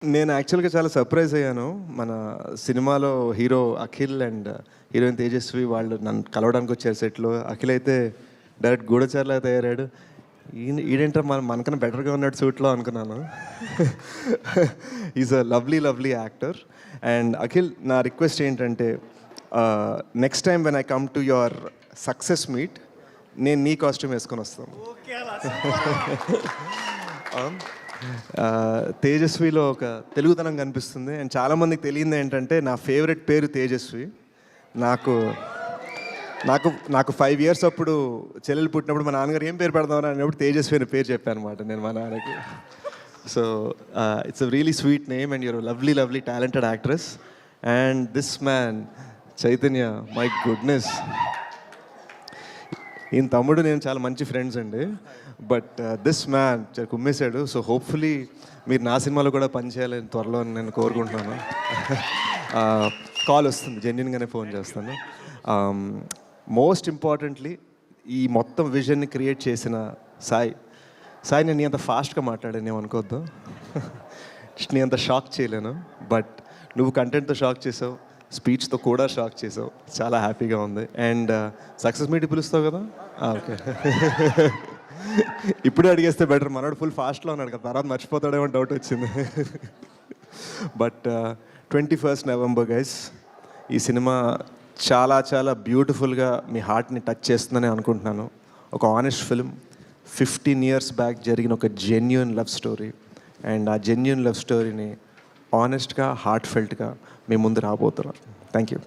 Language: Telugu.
నేను యాక్చువల్‌గా చాలా సర్ప్రైజ్ అయ్యాను. మన సినిమాలో hero Akhil and heroine Tejaswi వాళ్ళు నన్ను కలవడానికి వచ్చారు సెట్‌లో. అఖిల్ అయితే డైరెక్ట్ గూఢచారిలాగా తయారయ్యాడు. ఈడేంట్రా మనకన్నా బెటర్‌గా ఉన్నాడు సూట్‌లో అనుకున్నాను. Is a lovely actor. And Akhil, నా రిక్వెస్ట్ ఏంటంటే next time when I come to your success meet నేను నీ కాస్ట్యూమ్ వేసుకొని వస్తాను. తేజస్విలో ఒక తెలుగుతనం కనిపిస్తుంది. అండ్ చాలామందికి తెలియదు ఏంటంటే నా ఫేవరెట్ పేరు తేజస్వి. నాకు నాకు నాకు 5 years అప్పుడు చెల్లెలు పుట్టినప్పుడు మా నాన్నగారు ఏం పేరు పెడదామని అన్నప్పుడు తేజస్వి అనే పేరు చెప్పాను అనమాట నేను మా నాన్నకి. So it's a really sweet name and you're lovely talented actress. And this man Chaitanya, my goodness, ఈయన తమ్ముడు నేను చాలా మంచి ఫ్రెండ్స్ అండి. బట్ దిస్ మ్యాన్ కుమ్మేశాడు. సో హోప్ఫుల్లీ మీరు నా సినిమాలో కూడా పనిచేయాలని త్వరలో నేను కోరుకుంటున్నాను. కాల్ వస్తుంది, జెన్యున్గానే ఫోన్ చేస్తాను. మోస్ట్ ఇంపార్టెంట్లీ ఈ మొత్తం విజన్ని క్రియేట్ చేసిన సాయి. నేను నీ అంత ఫాస్ట్గా మాట్లాడాను ఏమనుకోవద్దు. నీ అంత షాక్ చేయలేను. బట్ నువ్వు కంటెంట్తో షాక్ చేసావు, స్పీచ్తో కూడా షాక్ చేసావు. చాలా హ్యాపీగా ఉంది. అండ్ సక్సెస్ మీట్ పిలుస్తావు కదా? ఓకే. ఇప్పుడే అడిగేస్తే బెటర్. మనోడు ఫుల్ ఫాస్ట్లో ఉన్నాడు కదా, తర్వాత మర్చిపోతాడేమో డౌట్ వచ్చింది. బట్ 21st November గైస్, ఈ సినిమా చాలా బ్యూటిఫుల్గా మీ హార్ట్ని టచ్ చేస్తుందని అనుకుంటున్నాను. ఒక ఆనెస్ట్ ఫిల్మ్, 15 years బ్యాక్ జరిగిన ఒక జెన్యూన్ లవ్ స్టోరీ. అండ్ ఆ జెన్యూన్ లవ్ స్టోరీని ఆనెస్ట్గా, హార్ట్ ఫెల్ట్గా మీ ముందు రాబోతున్నాను. Thank you.